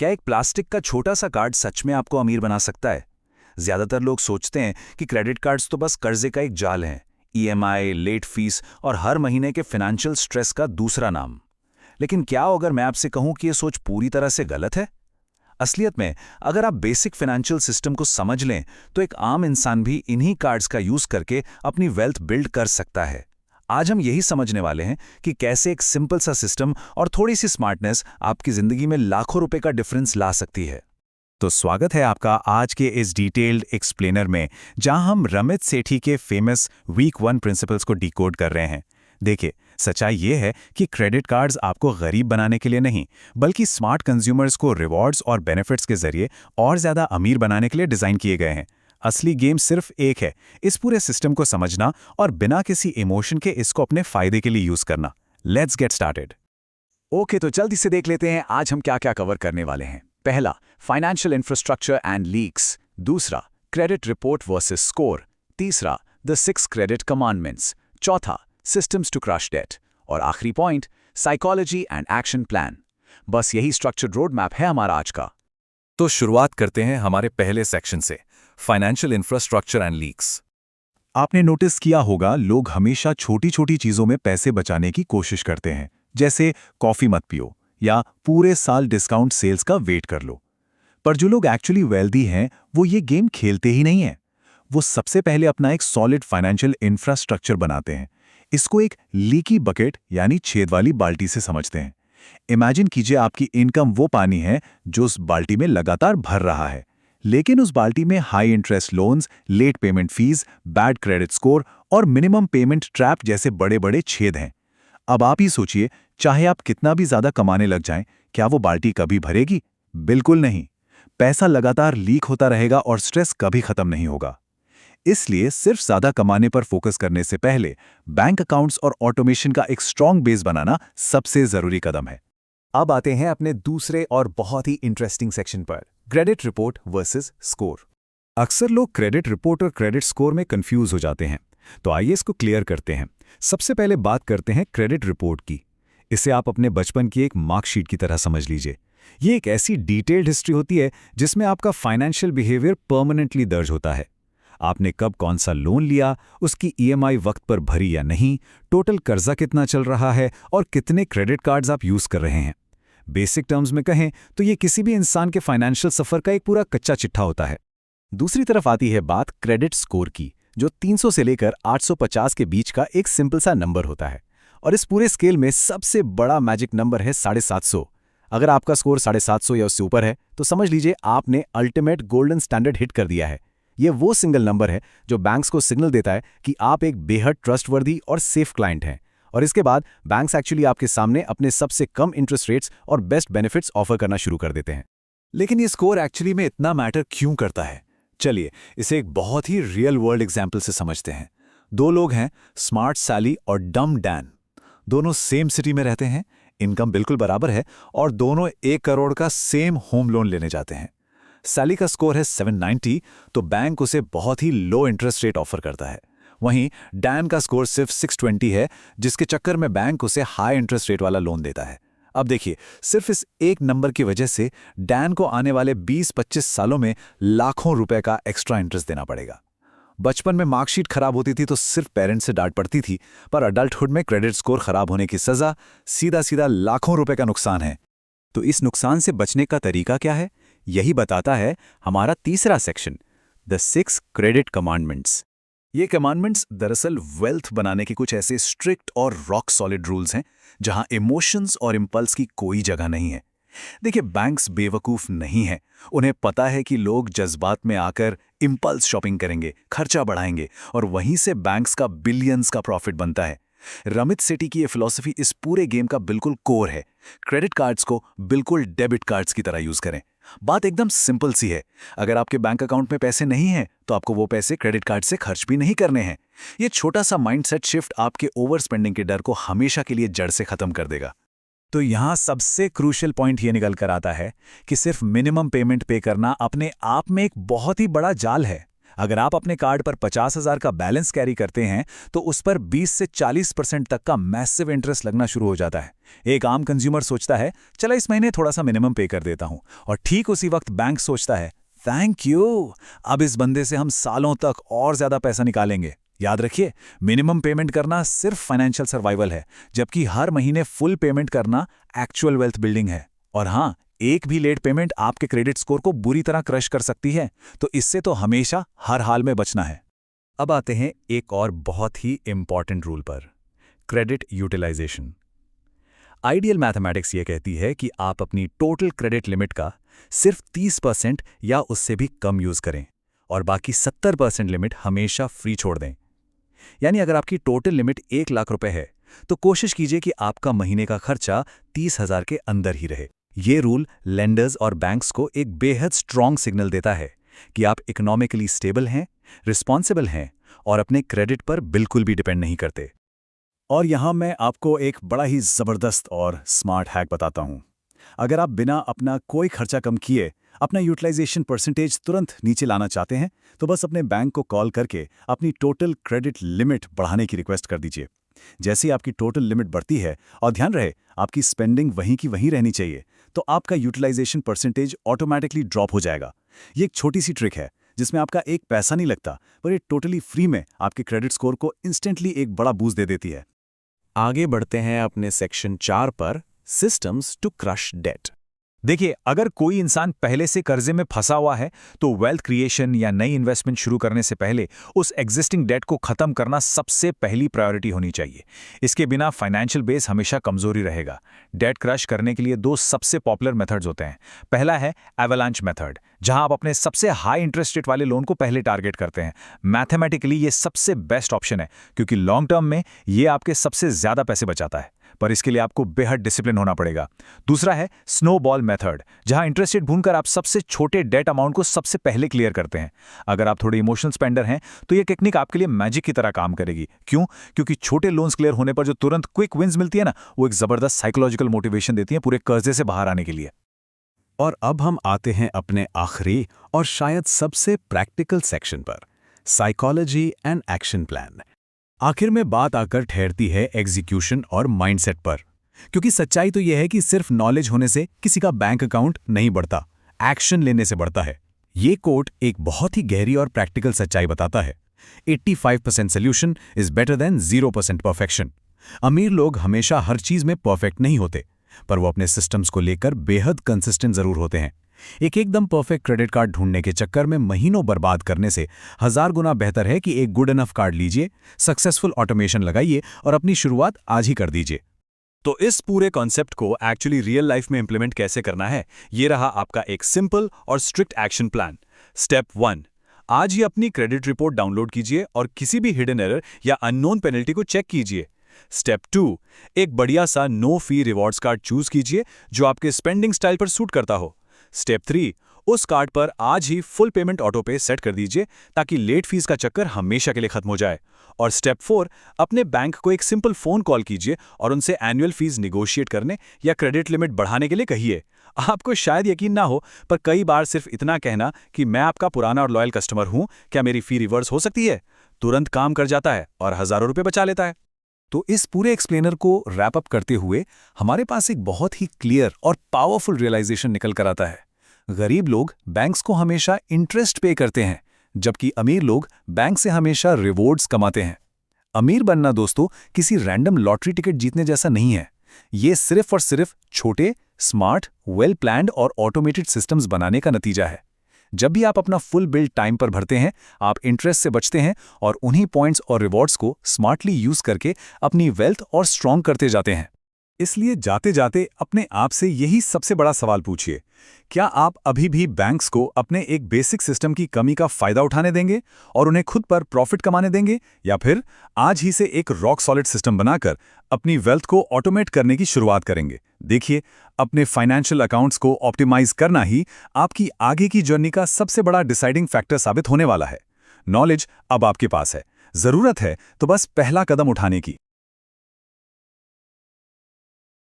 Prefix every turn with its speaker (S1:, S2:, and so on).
S1: क्या एक प्लास्टिक का छोटा सा कार्ड सच में आपको अमीर बना सकता है? ज्यादातर लोग सोचते हैं कि क्रेडिट कार्ड्स तो बस कर्जे का एक जाल है, ईएमआई, लेट फीस और हर महीने के फाइनेंशियल स्ट्रेस का दूसरा नाम। लेकिन क्या अगर मैं आपसे कहूं कि यह सोच पूरी तरह से गलत है? असलियत में अगर आप बेसिक फाइनेंशियल सिस्टम को समझ लें तो एक आम इंसान भी इन्हीं कार्ड्स का यूज करके अपनी वेल्थ बिल्ड कर सकता है। आज हम यही समझने वाले हैं कि कैसे एक सिंपल सा सिस्टम और थोड़ी सी स्मार्टनेस आपकी जिंदगी में लाखों रुपए का डिफरेंस ला सकती है।
S2: तो स्वागत है आपका आज के इस डिटेल्ड एक्सप्लेनर में, जहां हम रमित सेठी के फेमस वीक 1 प्रिंसिपल्स को डिकोड कर रहे हैं। देखिए, सच्चाई ये है कि क्रेडिट कार्ड्स आपको गरीब बनाने के लिए नहीं, बल्कि स्मार्ट कंज्यूमर्स को रिवॉर्ड्स और बेनिफिट्स के जरिए और ज़्यादा अमीर बनाने के लिए डिज़ाइन किए गए हैं। असली गेम सिर्फ एक है, इस पूरे सिस्टम को समझना और बिना किसी इमोशन के इसको अपने फायदे के लिए यूज़ करना। Let's get started.
S1: ओके, तो जल्दी से देख लेते हैं आज हम क्या क्या कवर करने वाले हैं। पहला, फाइनेंशियल इंफ्रास्ट्रक्चर एंड लीक्स। दूसरा, क्रेडिट रिपोर्ट वर्सेस स्कोर। तीसरा, द 6 क्रेडिट कमांडमेंट्स। चौथा, सिस्टम्स टू क्रश डेट। और आखिरी point, psychology and action plan. बस यही स्ट्रक्चर्ड रोड मैप है हमारा आज का।
S2: तो शुरुआत करते हैं हमारे पहले सेक्शन से, फाइनेंशियल इंफ्रास्ट्रक्चर एंड लीक्स। आपने नोटिस किया होगा, लोग हमेशा छोटी छोटी चीज़ों में पैसे बचाने की कोशिश करते हैं, जैसे कॉफ़ी मत पियो या पूरे साल डिस्काउंट सेल्स का वेट कर लो। पर जो लोग एक्चुअली वेल्दी हैं, वो ये गेम खेलते ही नहीं हैं। वो सबसे पहले अपना एक सॉलिड फाइनेंशियल इंफ्रास्ट्रक्चर बनाते हैं। इसको एक लीकी बकेट यानी छेद वाली बाल्टी से समझते हैं। इमेजिन कीजिए, आपकी इनकम वो पानी है जो उस बाल्टी में लगातार भर रहा है, लेकिन उस बाल्टी में high interest loans, late payment fees, bad credit score और मिनिमम पेमेंट ट्रैप जैसे बड़े बड़े छेद हैं। अब आप ही सोचिए, चाहे आप कितना भी ज्यादा कमाने लग जाएं, क्या वो बाल्टी कभी भरेगी? बिल्कुल नहीं। पैसा लगातार लीक होता रहेगा और स्ट्रेस कभी खत्म नहीं होगा। इसलिए सिर्फ ज्यादा कमाने पर फोकस करने से पहले बैंक अकाउंट्स और ऑटोमेशन का एक स्ट्रॉन्ग बेस बनाना सबसे जरूरी कदम है।
S3: अब आते हैं अपने दूसरे और बहुत ही इंटरेस्टिंग सेक्शन पर, क्रेडिट रिपोर्ट वर्सेस स्कोर।
S2: अक्सर लोग क्रेडिट रिपोर्ट और क्रेडिट स्कोर में कंफ्यूज हो जाते हैं, तो आइए इसको क्लियर करते हैं। सबसे पहले बात करते हैं क्रेडिट रिपोर्ट की। इसे आप अपने बचपन की एक मार्कशीट की तरह समझ लीजिए। ये एक ऐसी डिटेल्ड हिस्ट्री होती है जिसमें आपका फाइनेंशियल बिहेवियर परमानेंटली दर्ज होता है। आपने कब कौन सा लोन लिया, उसकी ईएमआई वक्त पर भरी या नहीं, टोटल कर्जा कितना चल रहा है और कितने क्रेडिट कार्ड्स आप यूज कर रहे हैं। बेसिक टर्म्स में कहें तो ये किसी भी इंसान के फाइनेंशियल सफर का एक पूरा कच्चा चिट्ठा होता है।
S3: दूसरी तरफ आती है बात क्रेडिट स्कोर की, जो 300 से लेकर 850 के बीच का एक सिंपल सा नंबर होता है। और इस पूरे स्केल में सबसे बड़ा मैजिक नंबर है 750। अगर आपका स्कोर 750 या उससे ऊपर है तो समझ लीजिए आपने अल्टीमेट गोल्डन स्टैंडर्ड हिट कर दिया है। ये वो सिंगल नंबर है जो बैंक्स को सिग्नल देता है कि आप एक बेहद ट्रस्टवर्दी और सेफ क्लाइंट हैं। और इसके बाद बैंक्स एक्चुअली आपके सामने अपने सबसे कम इंटरेस्ट रेट्स और बेस्ट बेनिफिट्स ऑफर करना शुरू कर देते हैं।
S2: लेकिन ये स्कोर एक्चुअली में इतना मैटर क्यों करता है? चलिए इसे एक बहुत ही रियल वर्ल्ड एग्जाम्पल से समझते हैं। दो लोग हैं, स्मार्ट सैली और डम डैन। दोनों सेम सिटी में रहते हैं, इनकम बिल्कुल बराबर है और दोनों 1 करोड़ का सेम होम लोन लेने जाते हैं। सैली का स्कोर है 790, तो बैंक उसे बहुत ही लो इंटरेस्ट रेट ऑफर करता है। वहीं डैन का स्कोर सिर्फ 620 है, जिसके चक्कर में बैंक उसे हाई इंटरेस्ट रेट वाला लोन देता है। अब देखिए, सिर्फ इस एक नंबर की वजह से डैन को आने वाले 20-25 सालों में लाखों रुपए का एक्स्ट्रा इंटरेस्ट देना पड़ेगा। बचपन में मार्कशीट खराब होती थी तो सिर्फ पेरेंट्स से डांट पड़ती थी, पर अडल्टहुड में क्रेडिट स्कोर खराब होने की सजा सीधा सीधा लाखों रुपए का नुकसान है।
S3: तो इस नुकसान से बचने का तरीका क्या है? यही बताता है हमारा तीसरा सेक्शन, द 6 क्रेडिट कमांडमेंट्स।
S1: ये कमांडमेंट्स दरअसल वेल्थ बनाने के कुछ ऐसे स्ट्रिक्ट और रॉक सॉलिड रूल्स हैं जहां इमोशंस और इंपल्स की कोई जगह नहीं है। देखिए, बैंक्स बेवकूफ नहीं हैं। उन्हें पता है कि लोग जज्बात में आकर इंपल्स शॉपिंग करेंगे, खर्चा बढ़ाएंगे और वहीं से बैंक्स का बिलियंस का प्रॉफिट बनता है। रमित सेठी की ये फिलॉसफी इस पूरे गेम का बिल्कुल कोर है। क्रेडिट कार्ड्स को बिल्कुल डेबिट कार्ड्स की तरह यूज करें। बात एकदम सिंपल सी है। अगर आपके बैंक अकाउंट में पैसे नहीं हैं तो आपको वो पैसे क्रेडिट कार्ड से खर्च भी नहीं करने हैं। ये छोटा सा माइंडसेट शिफ्ट आपके ओवर स्पेंडिंग के डर को हमेशा के लिए जड़ से खत्म कर देगा।
S2: तो यहाँ सबसे क्रूशियल पॉइंट ये निकल कर आता है कि सिर्फ मिनिमम पेमेंट पे करना अपने आप में एक बहुत ही बड़ा जाल है। अगर आप अपने कार्ड पर 50,000 का बैलेंस कैरी करते हैं तो उस पर 20 से 40% तक का मैसिव इंटरेस्ट लगना शुरू हो जाता है। एक आम कंज्यूमर सोचता है चला इस महीने थोड़ा सा मिनिमम पे कर देता हूं, और ठीक उसी वक्त बैंक सोचता है थैंक यू, अब इस बंदे से हम सालों तक और ज्यादा पैसा निकालेंगे। याद रखिए, मिनिमम पेमेंट करना सिर्फ फाइनेंशियल सर्वाइवल है, जबकि हर महीने फुल पेमेंट करना एक्चुअल वेल्थ बिल्डिंग है। और हाँ, एक भी लेट पेमेंट आपके क्रेडिट स्कोर को बुरी तरह क्रश कर सकती है, तो इससे तो हमेशा हर हाल में बचना है। अब आते हैं एक और बहुत ही इंपॉर्टेंट रूल पर, क्रेडिट यूटिलाइजेशन। आइडियल मैथमेटिक्स ये कहती है कि आप अपनी टोटल क्रेडिट लिमिट का सिर्फ 30% या उससे भी कम यूज करें और बाकी 70% लिमिट हमेशा फ्री छोड़ दें। यानी अगर आपकी टोटल लिमिट 1 लाख रुपए है तो कोशिश कीजिए कि आपका महीने का खर्चा 30,000 के अंदर ही रहे। ये रूल लेंडर्स और बैंक्स को एक बेहद स्ट्रॉन्ग सिग्नल देता है कि आप इकोनॉमिकली स्टेबल हैं, रिस्पॉन्सिबल हैं और अपने क्रेडिट पर बिल्कुल भी डिपेंड नहीं करते।
S1: और यहाँ मैं आपको एक बड़ा ही ज़बरदस्त और स्मार्ट हैक बताता हूँ। अगर आप बिना अपना कोई खर्चा कम किए अपना यूटिलाइजेशन परसेंटेज तुरंत नीचे लाना चाहते हैं तो बस अपने बैंक को कॉल करके अपनी टोटल क्रेडिट लिमिट बढ़ाने की रिक्वेस्ट कर दीजिए। जैसे ही आपकी टोटल लिमिट बढ़ती है, और ध्यान रहे आपकी स्पेंडिंग वहीं की वहीं रहनी चाहिए, तो आपका यूटिलाइजेशन परसेंटेज ऑटोमेटिकली ड्रॉप हो जाएगा। ये एक छोटी सी ट्रिक है जिसमें आपका एक पैसा नहीं लगता, पर ये टोटली फ्री में आपके क्रेडिट स्कोर को इंस्टेंटली एक बड़ा बूस्ट दे देती है।
S3: आगे बढ़ते हैं अपने सेक्शन 4 पर, सिस्टम्स टू क्रश डेट।
S2: देखिए, अगर कोई इंसान पहले से कर्जे में फंसा हुआ है तो वेल्थ क्रिएशन या नई इन्वेस्टमेंट शुरू करने से पहले उस एग्जिस्टिंग डेट को खत्म करना सबसे पहली प्रायोरिटी होनी चाहिए। इसके बिना फाइनेंशियल बेस हमेशा कमजोरी रहेगा। डेट क्रश करने के लिए 2 सबसे पॉपुलर मेथड्स होते हैं। पहला है एवलांच मेथड, जहां आप अपने सबसे हाई इंटरेस्ट रेट वाले लोन को पहले टारगेट करते हैं। मैथमेटिकली ये सबसे बेस्ट ऑप्शन है क्योंकि लॉन्ग टर्म में ये आपके सबसे ज्यादा पैसे बचाता है, पर इसके लिए आपको बेहद डिसिप्लिन होना पड़ेगा। दूसरा है स्नोबॉल मेथड, जहां इंटरेस्ट रेट भूनकर आप सबसे छोटे डेट अमाउंट को सबसे पहले क्लियर करते हैं। अगर आप थोड़े इमोशनल स्पेंडर हैं तो ये टेक्निक आपके लिए मैजिक की तरह काम करेगी। क्यों? क्योंकि छोटे लोन्स क्लियर होने पर जो तुरंत क्विक विंस मिलती है ना, वो एक जबरदस्त साइकोलॉजिकल मोटिवेशन देती है पूरे कर्जे से बाहर आने के लिए।
S3: और अब हम आते हैं अपने आखिरी और शायद सबसे प्रैक्टिकल सेक्शन पर, साइकोलॉजी एंड एक्शन प्लान। आखिर में बात आकर ठहरती है एग्जीक्यूशन और माइंडसेट पर, क्योंकि सच्चाई तो यह है कि सिर्फ नॉलेज होने से किसी का बैंक अकाउंट नहीं बढ़ता, एक्शन लेने से बढ़ता है। ये कोट एक बहुत ही गहरी और प्रैक्टिकल सच्चाई बताता है। 85% solution is better than 0% perfection. अमीर लोग हमेशा हर चीज में परफेक्ट नहीं होते, पर वो अपने सिस्टम्स को लेकर बेहद कंसिस्टेंट जरूर होते हैं। एक एकदम परफेक्ट क्रेडिट कार्ड ढूंढने के चक्कर में महीनों बर्बाद करने से 1000 गुना बेहतर है कि एक गुड इनफ कार्ड लीजिए, सक्सेसफुल ऑटोमेशन लगाइए और अपनी शुरुआत आज ही कर दीजिए।
S2: तो इस पूरे कॉन्सेप्ट को एक्चुअली रियल लाइफ में इंप्लीमेंट कैसे करना है, ये रहा आपका एक सिंपल और स्ट्रिक्ट एक्शन प्लान। स्टेप 1, आज ही अपनी क्रेडिट रिपोर्ट डाउनलोड कीजिए और किसी भी हिडन एरर या अननोन पेनल्टी को चेक कीजिए। स्टेप 2, एक बढ़िया सा no fee rewards card choose कीजिए जो आपके स्पेंडिंग स्टाइल पर सूट करता हो। स्टेप 3, उस कार्ड पर आज ही फुल पेमेंट ऑटो पे सेट कर दीजिए ताकि लेट फीस का चक्कर हमेशा के लिए खत्म हो जाए। और स्टेप 4, अपने बैंक को एक सिंपल फोन कॉल कीजिए और उनसे एनुअल फीस निगोशिएट करने या क्रेडिट लिमिट बढ़ाने के लिए कहिए। आपको शायद यकीन ना हो, पर कई बार सिर्फ इतना कहना कि मैं आपका पुराना और लॉयल कस्टमर हूं, क्या मेरी फी रिवर्स हो सकती है, तुरंत काम कर जाता है और हजारों रुपए बचा लेता है।
S1: तो इस पूरे एक्सप्लेनर को रैप अप करते हुए हमारे पास एक बहुत ही क्लियर और पावरफुल रियलाइजेशन निकल कर आता है। गरीब लोग बैंक्स को हमेशा इंटरेस्ट पे करते हैं, जबकि अमीर लोग बैंक से हमेशा रिवॉर्ड्स कमाते हैं। अमीर बनना दोस्तों किसी रैंडम लॉटरी टिकट जीतने जैसा नहीं है। ये सिर्फ और सिर्फ छोटे, स्मार्ट, वेल प्लान्ड और ऑटोमेटेड सिस्टम्स बनाने का नतीजा है। जब भी आप अपना फुल बिल टाइम पर भरते हैं, आप इंटरेस्ट से बचते हैं और उन्हीं पॉइंट्स और रिवॉर्ड्स को स्मार्टली यूज करके अपनी वेल्थ और स्ट्रॉन्ग करते जाते हैं।
S2: इसलिए जाते जाते अपने आप से यही सबसे बड़ा सवाल पूछिए, क्या आप अभी भी बैंक्स को अपने एक बेसिक सिस्टम की कमी का फायदा उठाने देंगे और उन्हें खुद पर प्रॉफिट कमाने देंगे, या फिर आज ही से एक रॉक सॉलिड सिस्टम बनाकर अपनी वेल्थ को ऑटोमेट करने की शुरुआत करेंगे? देखिए, अपने फाइनेंशियल अकाउंट्स को ऑप्टिमाइज करना ही आपकी आगे की जर्नी का सबसे बड़ा डिसाइडिंग फैक्टर साबित होने वाला है। नॉलेज अब आपके पास है, जरूरत है तो बस पहला कदम उठाने की।